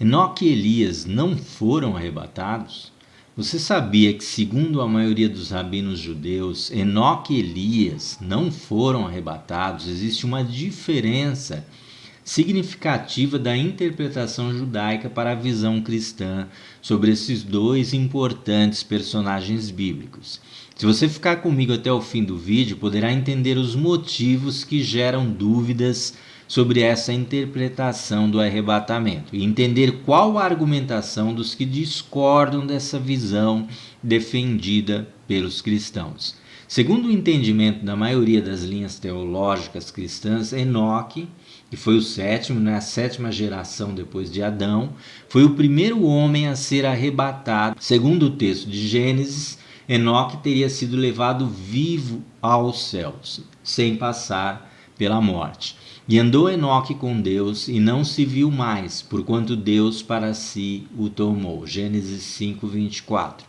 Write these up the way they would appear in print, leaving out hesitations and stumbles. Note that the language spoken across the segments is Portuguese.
Enoque e Elias não foram arrebatados? Você sabia que, segundo a maioria dos rabinos judeus, Enoque e Elias não foram arrebatados? Existe uma diferença significativa da interpretação judaica para a visão cristã sobre esses dois importantes personagens bíblicos. Se você ficar comigo até o fim do vídeo, poderá entender os motivos que geram dúvidas sobre essa interpretação do arrebatamento e entender qual a argumentação dos que discordam dessa visão defendida pelos cristãos. Segundo o entendimento da maioria das linhas teológicas cristãs, Enoque, que foi o sétimo, a sétima geração depois de Adão, foi o primeiro homem a ser arrebatado. Segundo o texto de Gênesis, Enoque teria sido levado vivo aos céus, sem passar pela morte. E andou Enoque com Deus e não se viu mais, porquanto Deus para si o tomou. Gênesis 5:24.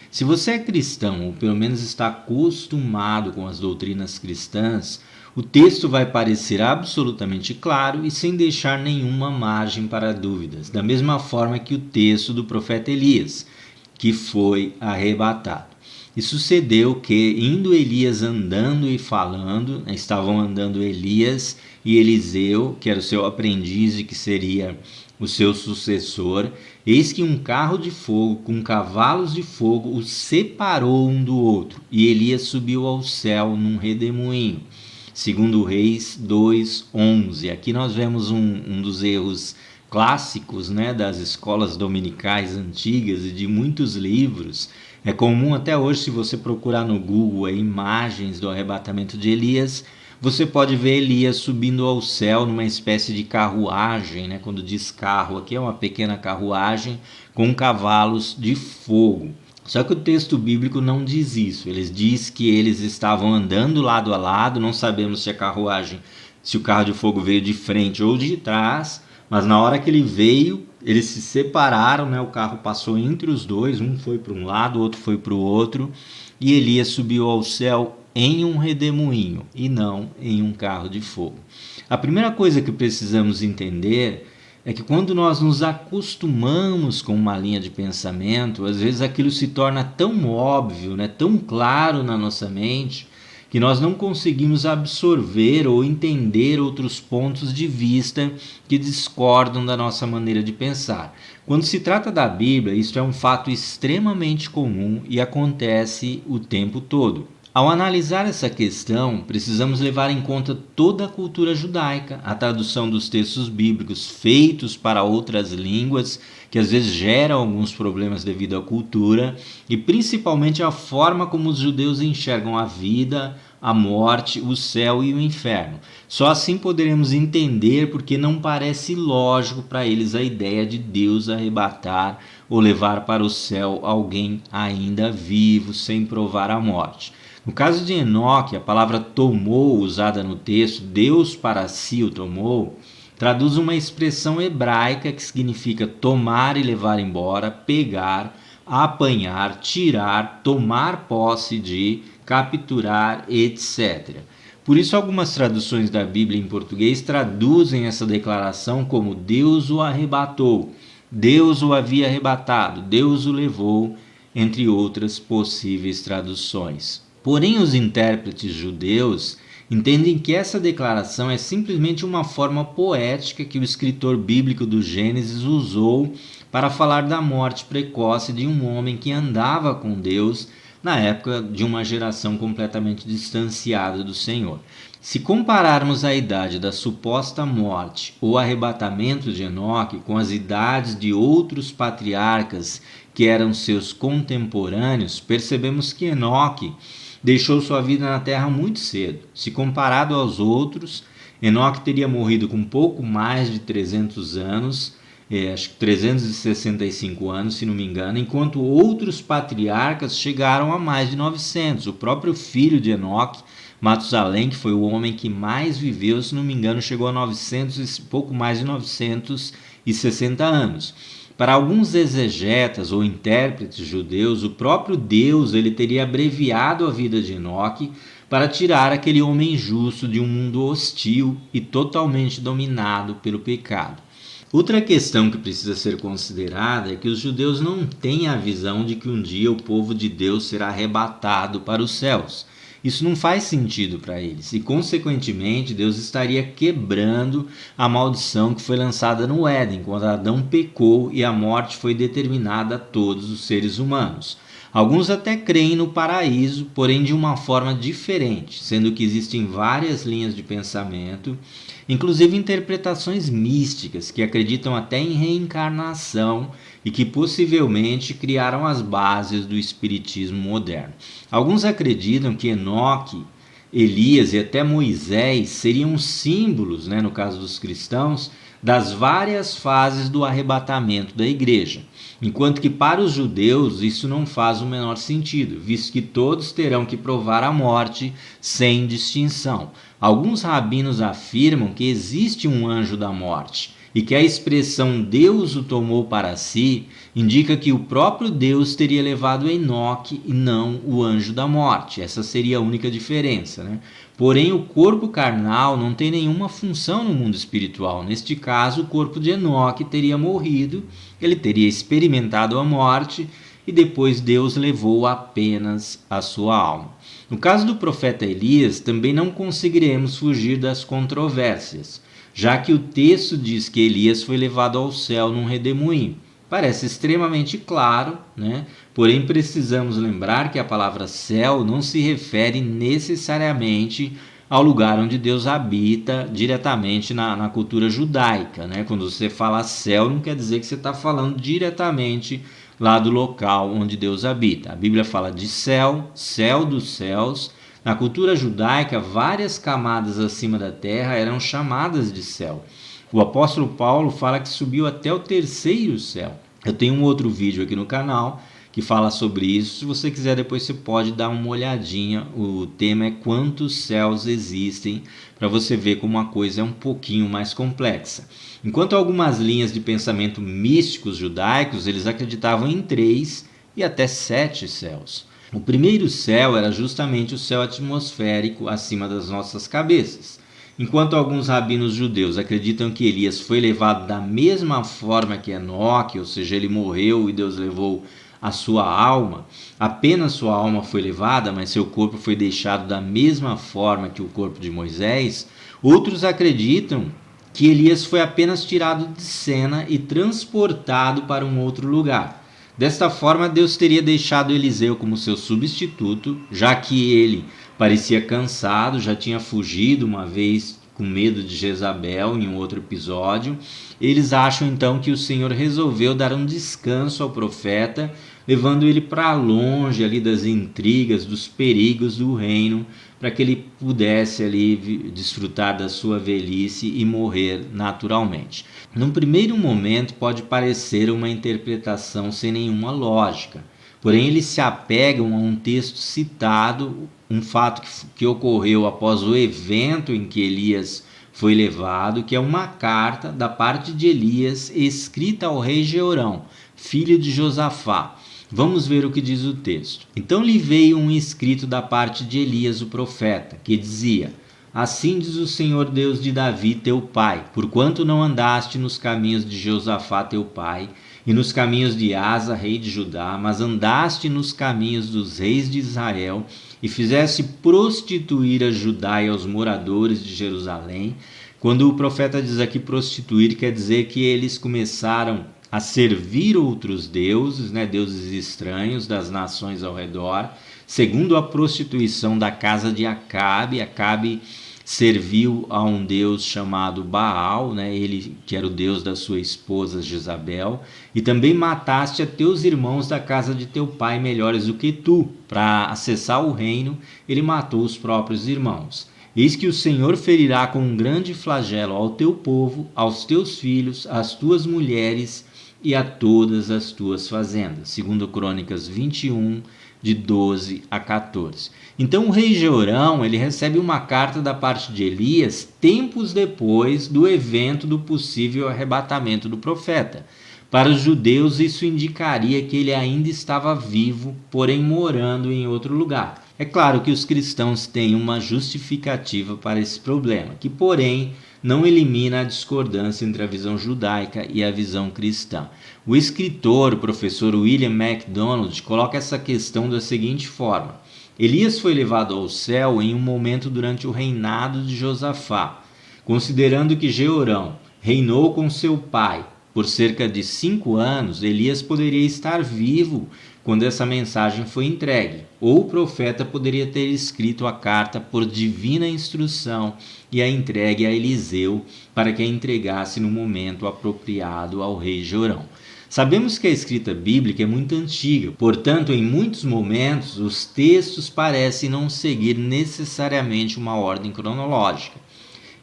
Se você é cristão, ou pelo menos está acostumado com as doutrinas cristãs, o texto vai parecer absolutamente claro e sem deixar nenhuma margem para dúvidas, da mesma forma que o texto do profeta Elias, que foi arrebatado. E sucedeu que, indo Elias andando e falando, estavam andando Elias e Eliseu, que era o seu aprendiz e que seria o seu sucessor, eis que um carro de fogo com cavalos de fogo os separou um do outro, e Elias subiu ao céu num redemoinho. Segundo Reis 2:11. Aqui nós vemos um dos erros clássicos, das escolas dominicais antigas e de muitos livros. É comum até hoje, se você procurar no Google imagens do arrebatamento de Elias, você pode ver Elias subindo ao céu numa espécie de carruagem, quando diz carro, aqui é uma pequena carruagem com cavalos de fogo. Só que o texto bíblico não diz isso, ele diz que eles estavam andando lado a lado, não sabemos se a carruagem, se o carro de fogo veio de frente ou de trás, mas na hora que ele veio, eles se separaram, o carro passou entre os dois, um foi para um lado, o outro foi para o outro, e Elias subiu ao céu em um redemoinho e não em um carro de fogo. A primeira coisa que precisamos entender é que quando nós nos acostumamos com uma linha de pensamento, às vezes aquilo se torna tão óbvio, tão claro na nossa mente, que nós não conseguimos absorver ou entender outros pontos de vista que discordam da nossa maneira de pensar. Quando se trata da Bíblia, isso é um fato extremamente comum e acontece o tempo todo. Ao analisar essa questão, precisamos levar em conta toda a cultura judaica, a tradução dos textos bíblicos feitos para outras línguas, que às vezes geram alguns problemas devido à cultura, e principalmente a forma como os judeus enxergam a vida, a morte, o céu e o inferno. Só assim poderemos entender porque não parece lógico para eles a ideia de Deus arrebatar ou levar para o céu alguém ainda vivo, sem provar a morte. No caso de Enoque, a palavra tomou, usada no texto, Deus para si o tomou, traduz uma expressão hebraica que significa tomar e levar embora, pegar, apanhar, tirar, tomar posse de, capturar, etc. Por isso, algumas traduções da Bíblia em português traduzem essa declaração como Deus o arrebatou, Deus o havia arrebatado, Deus o levou, entre outras possíveis traduções. Porém, os intérpretes judeus entendem que essa declaração é simplesmente uma forma poética que o escritor bíblico do Gênesis usou para falar da morte precoce de um homem que andava com Deus na época de uma geração completamente distanciada do Senhor. Se compararmos a idade da suposta morte ou arrebatamento de Enoque com as idades de outros patriarcas que eram seus contemporâneos, percebemos que Enoque deixou sua vida na terra muito cedo. Se comparado aos outros, Enoque teria morrido com pouco mais de 300 anos, acho que 365 anos, se não me engano, enquanto outros patriarcas chegaram a mais de 900. O próprio filho de Enoque, Matusalém, que foi o homem que mais viveu, se não me engano, chegou a 900, pouco mais de 960 anos. Para alguns exegetas ou intérpretes judeus, o próprio Deus ele teria abreviado a vida de Enoque para tirar aquele homem justo de um mundo hostil e totalmente dominado pelo pecado. Outra questão que precisa ser considerada é que os judeus não têm a visão de que um dia o povo de Deus será arrebatado para os céus. Isso não faz sentido para eles e, consequentemente, Deus estaria quebrando a maldição que foi lançada no Éden, quando Adão pecou e a morte foi determinada a todos os seres humanos. Alguns até creem no paraíso, porém de uma forma diferente, sendo que existem várias linhas de pensamento, inclusive interpretações místicas que acreditam até em reencarnação e que possivelmente criaram as bases do espiritismo moderno. Alguns acreditam que Enoque, Elias e até Moisés seriam símbolos, no caso dos cristãos, das várias fases do arrebatamento da igreja. Enquanto que para os judeus isso não faz o menor sentido, visto que todos terão que provar a morte sem distinção. Alguns rabinos afirmam que existe um anjo da morte e que a expressão Deus o tomou para si indica que o próprio Deus teria levado Enoque e não o anjo da morte. Essa seria a única diferença, Porém, o corpo carnal não tem nenhuma função no mundo espiritual. Neste caso, o corpo de Enoque teria morrido, ele teria experimentado a morte e depois Deus levou apenas a sua alma. No caso do profeta Elias, também não conseguiremos fugir das controvérsias, já que o texto diz que Elias foi levado ao céu num redemoinho. Parece extremamente claro, Porém, precisamos lembrar que a palavra céu não se refere necessariamente ao lugar onde Deus habita diretamente na cultura judaica, Quando você fala céu, não quer dizer que você está falando diretamente lá do local onde Deus habita. A Bíblia fala de céu, céu dos céus. Na cultura judaica, várias camadas acima da terra eram chamadas de céu. O apóstolo Paulo fala que subiu até o terceiro céu. Eu tenho um outro vídeo aqui no canal que fala sobre isso. Se você quiser, depois você pode dar uma olhadinha. O tema é quantos céus existem, para você ver como uma coisa é um pouquinho mais complexa. Enquanto algumas linhas de pensamento místicos judaicos, eles acreditavam em 3 e até 7 céus. O primeiro céu era justamente o céu atmosférico acima das nossas cabeças. Enquanto alguns rabinos judeus acreditam que Elias foi levado da mesma forma que Enoque, ou seja, ele morreu e Deus levou a sua alma, apenas sua alma foi levada, mas seu corpo foi deixado da mesma forma que o corpo de Moisés, outros acreditam que Elias foi apenas tirado de cena e transportado para um outro lugar. Desta forma, Deus teria deixado Eliseu como seu substituto, já que ele parecia cansado, já tinha fugido uma vez com medo de Jezabel em um outro episódio. Eles acham então que o Senhor resolveu dar um descanso ao profeta, levando ele para longe ali das intrigas, dos perigos do reino, para que ele pudesse ali desfrutar da sua velhice e morrer naturalmente. Num primeiro momento pode parecer uma interpretação sem nenhuma lógica, porém eles se apegam a um texto citado, um fato que ocorreu após o evento em que Elias foi levado, que é uma carta da parte de Elias escrita ao rei Jeorão, filho de Josafá. Vamos ver o que diz o texto. Então lhe veio um escrito da parte de Elias o profeta, que dizia: Assim diz o Senhor Deus de Davi teu pai, porquanto não andaste nos caminhos de Josafá teu pai, e nos caminhos de Asa, rei de Judá, mas andaste nos caminhos dos reis de Israel, e fizeste prostituir a Judá e aos moradores de Jerusalém. Quando o profeta diz aqui prostituir, quer dizer que eles começaram a servir outros deuses, deuses estranhos das nações ao redor, segundo a prostituição da casa de Acabe. Acabe serviu a um deus chamado Baal, ele que era o deus da sua esposa Jezabel, e também mataste a teus irmãos da casa de teu pai melhores do que tu. Para acessar o reino, ele matou os próprios irmãos. Eis que o Senhor ferirá com um grande flagelo ao teu povo, aos teus filhos, às tuas mulheres e a todas as tuas fazendas. Segundo Crônicas 21, de 12 a 14. Então o rei Jeorão, ele recebe uma carta da parte de Elias tempos depois do evento do possível arrebatamento do profeta. Para os judeus, isso indicaria que ele ainda estava vivo, porém morando em outro lugar. É claro que os cristãos têm uma justificativa para esse problema, que porém não elimina a discordância entre a visão judaica e a visão cristã. O escritor, o professor William MacDonald, coloca essa questão da seguinte forma: Elias foi levado ao céu em um momento durante o reinado de Josafá. Considerando que Jeorão reinou com seu pai por cerca de 5 anos, Elias poderia estar vivo quando essa mensagem foi entregue, ou o profeta poderia ter escrito a carta por divina instrução e a entregue a Eliseu para que a entregasse no momento apropriado ao rei Jorão. Sabemos que a escrita bíblica é muito antiga, portanto, em muitos momentos, os textos parecem não seguir necessariamente uma ordem cronológica.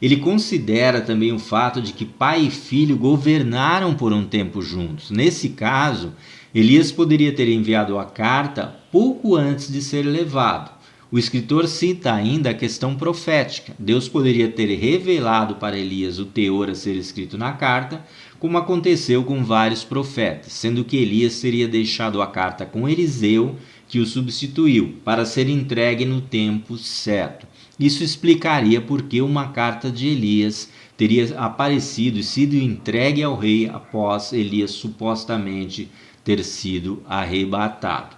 Ele considera também o fato de que pai e filho governaram por um tempo juntos. Nesse caso, Elias poderia ter enviado a carta pouco antes de ser levado. O escritor cita ainda a questão profética. Deus poderia ter revelado para Elias o teor a ser escrito na carta, como aconteceu com vários profetas, sendo que Elias teria deixado a carta com Eliseu, que o substituiu, para ser entregue no tempo certo. Isso explicaria por que uma carta de Elias teria aparecido e sido entregue ao rei após Elias supostamente ter sido arrebatado.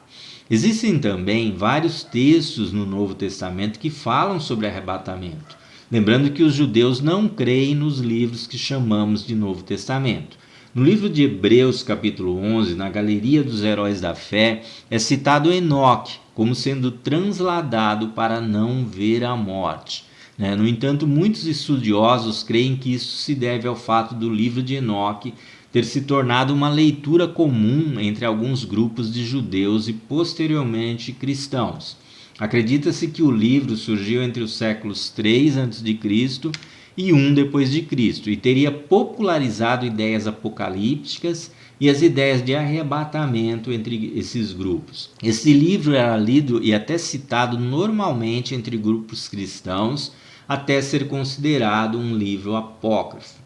Existem também vários textos no Novo Testamento que falam sobre arrebatamento. Lembrando que os judeus não creem nos livros que chamamos de Novo Testamento. No livro de Hebreus, capítulo 11, na galeria dos heróis da fé, é citado Enoque como sendo transladado para não ver a morte. No entanto, muitos estudiosos creem que isso se deve ao fato do livro de Enoque ter se tornado uma leitura comum entre alguns grupos de judeus e posteriormente cristãos. Acredita-se que o livro surgiu entre os séculos 3 a.C. e 1 depois de Cristo e teria popularizado ideias apocalípticas e as ideias de arrebatamento entre esses grupos. Esse livro era lido e até citado normalmente entre grupos cristãos até ser considerado um livro apócrifo.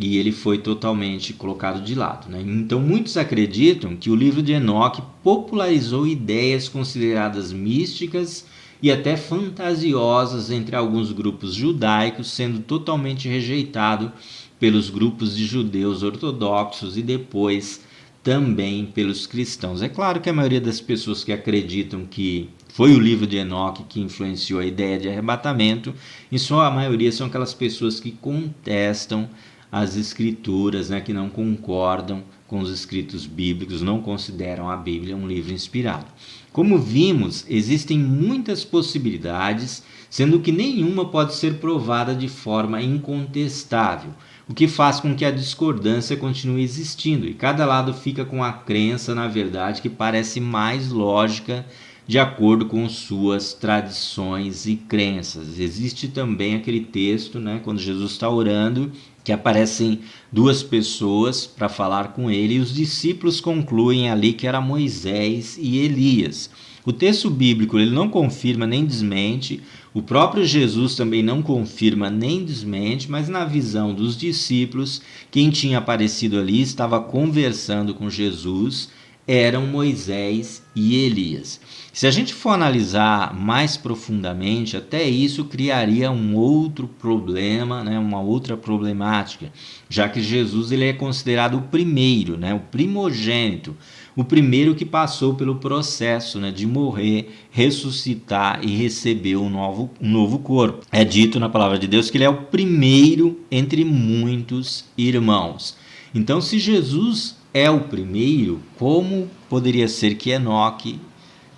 E ele foi totalmente colocado de lado. Então, muitos acreditam que o livro de Enoque popularizou ideias consideradas místicas e até fantasiosas entre alguns grupos judaicos, sendo totalmente rejeitado pelos grupos de judeus ortodoxos e depois também pelos cristãos. É claro que a maioria das pessoas que acreditam que foi o livro de Enoque que influenciou a ideia de arrebatamento, em sua maioria são aquelas pessoas que contestam as escrituras, que não concordam com os escritos bíblicos, não consideram a Bíblia um livro inspirado. Como vimos, existem muitas possibilidades, sendo que nenhuma pode ser provada de forma incontestável, o que faz com que a discordância continue existindo e cada lado fica com a crença na verdade que parece mais lógica de acordo com suas tradições e crenças. Existe também aquele texto, quando Jesus está orando, que aparecem duas pessoas para falar com ele e os discípulos concluem ali que era Moisés e Elias. O texto bíblico ele não confirma nem desmente, o próprio Jesus também não confirma nem desmente, mas na visão dos discípulos, quem tinha aparecido ali estava conversando com Jesus, eram Moisés e Elias. Se a gente for analisar mais profundamente, até isso criaria um outro problema, uma outra problemática, já que Jesus ele é considerado o primeiro, o primogênito, o primeiro que passou pelo processo de morrer, ressuscitar e receber um novo corpo. É dito na palavra de Deus que ele é o primeiro entre muitos irmãos. Então, se Jesus é o primeiro, como poderia ser que Enoque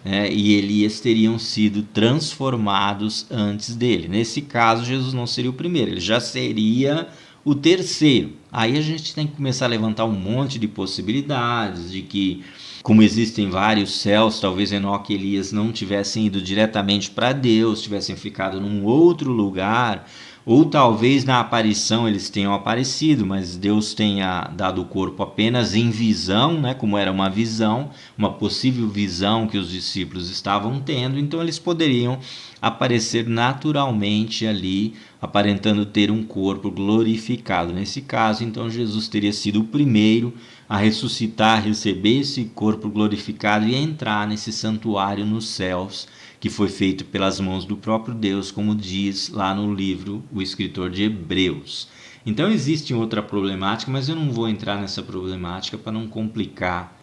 e Elias teriam sido transformados antes dele? Nesse caso, Jesus não seria o primeiro, ele já seria o terceiro. Aí a gente tem que começar a levantar um monte de possibilidades de que, como existem vários céus, talvez Enoque e Elias não tivessem ido diretamente para Deus, tivessem ficado num outro lugar, ou talvez na aparição eles tenham aparecido, mas Deus tenha dado o corpo apenas em visão, como era uma visão, uma possível visão que os discípulos estavam tendo, então eles poderiam aparecer naturalmente ali, aparentando ter um corpo glorificado. Nesse caso, então, Jesus teria sido o primeiro a ressuscitar, a receber esse corpo glorificado e a entrar nesse santuário nos céus, que foi feito pelas mãos do próprio Deus, como diz lá no livro o escritor de Hebreus. Então existe outra problemática, mas eu não vou entrar nessa problemática para não complicar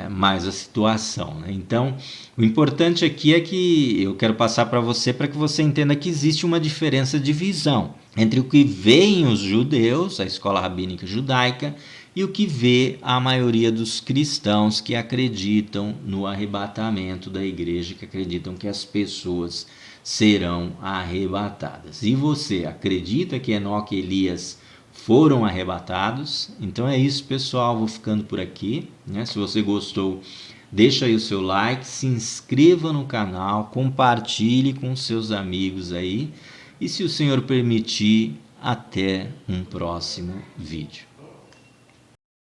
mais a situação, né? Então, o importante aqui é que eu quero passar para que você entenda que existe uma diferença de visão entre o que veem os judeus, a escola rabínica judaica, e o que vê a maioria dos cristãos que acreditam no arrebatamento da igreja, que acreditam que as pessoas serão arrebatadas. E você acredita que Enoque e Elias foram arrebatados? Então é isso, pessoal, vou ficando por aqui, né? Se você gostou, deixa aí o seu like, se inscreva no canal, compartilhe com seus amigos aí, e se o Senhor permitir, até um próximo vídeo.